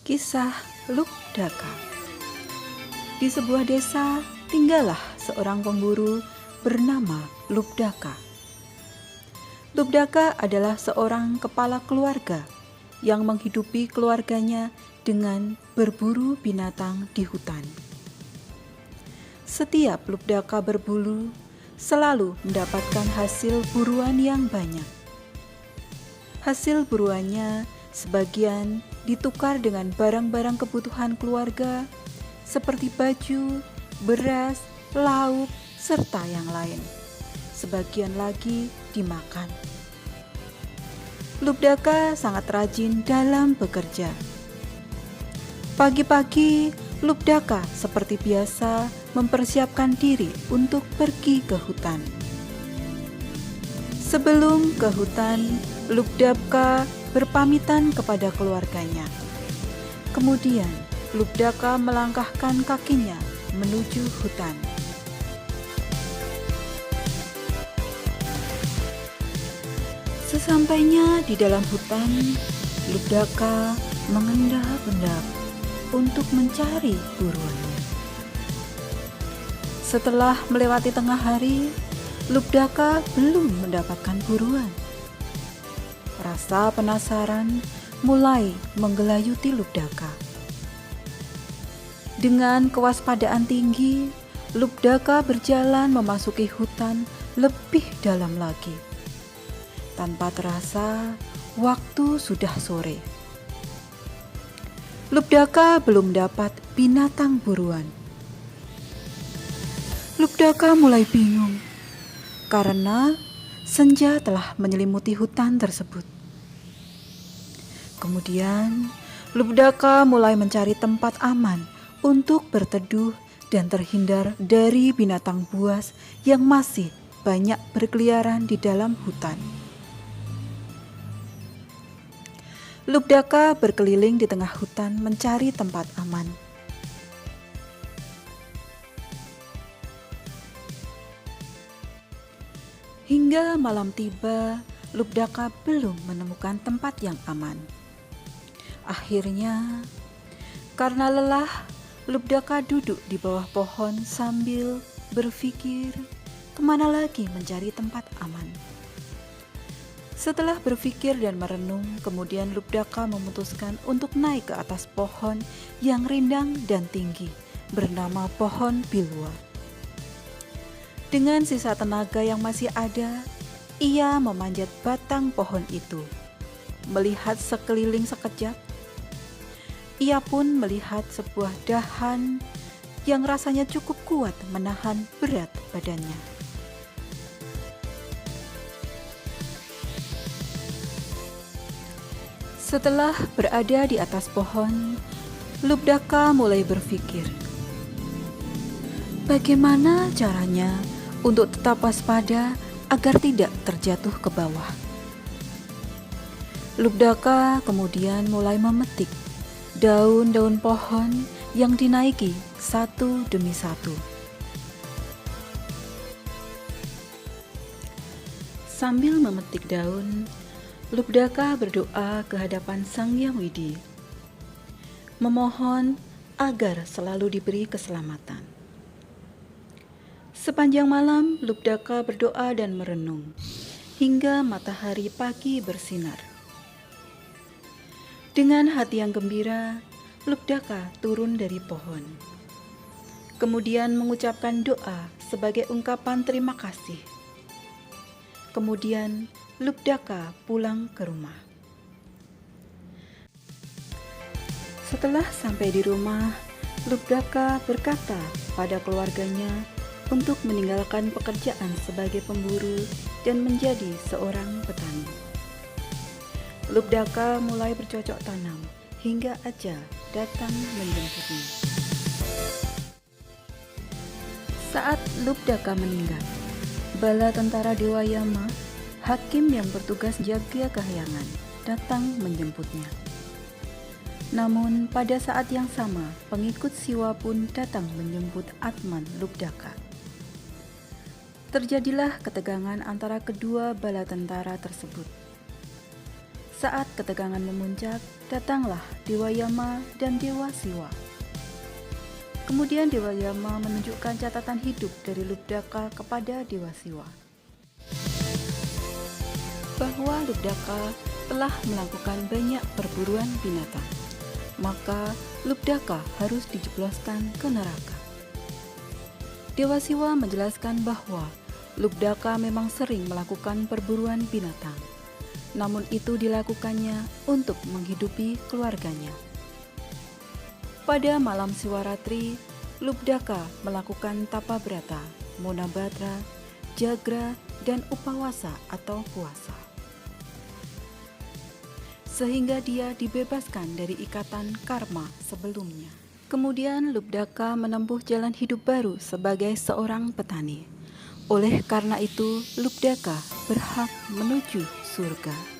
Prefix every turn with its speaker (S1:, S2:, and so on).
S1: Kisah Lubdaka. Di sebuah desa tinggallah seorang pemburu bernama Lubdaka. Lubdaka adalah seorang kepala keluarga yang menghidupi keluarganya dengan berburu binatang di hutan. Setiap Lubdaka berburu selalu mendapatkan hasil buruan yang banyak. Hasil buruannya sebagian ditukar dengan barang-barang kebutuhan keluarga seperti baju, beras, lauk, serta yang lain. Sebagian lagi dimakan. Lubdaka sangat rajin dalam bekerja. Pagi-pagi, Lubdaka seperti biasa mempersiapkan diri untuk pergi ke hutan. Sebelum ke hutan, Lubdaka berpamitan kepada keluarganya. Kemudian, Lubdaka melangkahkan kakinya menuju hutan. Sesampainya di dalam hutan, Lubdaka mengendap-endap untuk mencari buruannya. Setelah melewati tengah hari, Lubdaka belum mendapatkan buruan. Rasa penasaran mulai menggelayuti Lubdaka. Dengan kewaspadaan tinggi, Lubdaka berjalan memasuki hutan lebih dalam lagi. Tanpa terasa, waktu sudah sore. Lubdaka belum dapat binatang buruan. Lubdaka mulai bingung karena senja telah menyelimuti hutan tersebut. Kemudian, Lubdaka mulai mencari tempat aman untuk berteduh dan terhindar dari binatang buas yang masih banyak berkeliaran di dalam hutan. Lubdaka berkeliling di tengah hutan mencari tempat aman. Hingga malam tiba, Lubdaka belum menemukan tempat yang aman. Akhirnya, karena lelah, Lubdaka duduk di bawah pohon sambil berpikir kemana lagi mencari tempat aman. Setelah berpikir dan merenung, kemudian Lubdaka memutuskan untuk naik ke atas pohon yang rindang dan tinggi, bernama pohon bilwa. Dengan sisa tenaga yang masih ada, ia memanjat batang pohon itu. Melihat sekeliling sekejap, ia pun melihat sebuah dahan yang rasanya cukup kuat menahan berat badannya. Setelah berada di atas pohon, Lubdaka mulai berpikir, bagaimana caranya untuk tetap waspada agar tidak terjatuh ke bawah. Lubdaka kemudian mulai memetik daun-daun pohon yang dinaiki satu demi satu. Sambil memetik daun, Lubdaka berdoa ke hadapan Sang Hyang Widi, memohon agar selalu diberi keselamatan. Sepanjang malam, Lubdaka berdoa dan merenung, hingga matahari pagi bersinar. Dengan hati yang gembira, Lubdaka turun dari pohon. Kemudian mengucapkan doa sebagai ungkapan terima kasih. Kemudian Lubdaka pulang ke rumah. Setelah sampai di rumah, Lubdaka berkata pada keluarganya untuk meninggalkan pekerjaan sebagai pemburu dan menjadi seorang petani. Lubdaka mulai bercocok tanam hingga ajal datang menjemputnya. Saat Lubdaka meninggal, bala tentara Dewa Yama, hakim yang bertugas jaga kahyangan, datang menjemputnya. Namun pada saat yang sama, pengikut Siwa pun datang menjemput Atman Lubdaka. Terjadilah ketegangan antara kedua bala tentara tersebut. Saat ketegangan memuncak, datanglah Dewa Yama dan Dewa Siwa. Kemudian Dewa Yama menunjukkan catatan hidup dari Lubdaka kepada Dewa Siwa, bahwa Lubdaka telah melakukan banyak perburuan binatang, maka Lubdaka harus dijebloskan ke neraka. Dewa Siwa menjelaskan bahwa Lubdaka memang sering melakukan perburuan binatang, namun itu dilakukannya untuk menghidupi keluarganya. Pada malam Siwaratri, Lubdaka melakukan tapa brata, monabatra, jagra, dan upawasa atau puasa, sehingga dia dibebaskan dari ikatan karma sebelumnya. Kemudian Lubdaka menempuh jalan hidup baru sebagai seorang petani. Oleh karena itu, Lubdaka berhak menuju surga.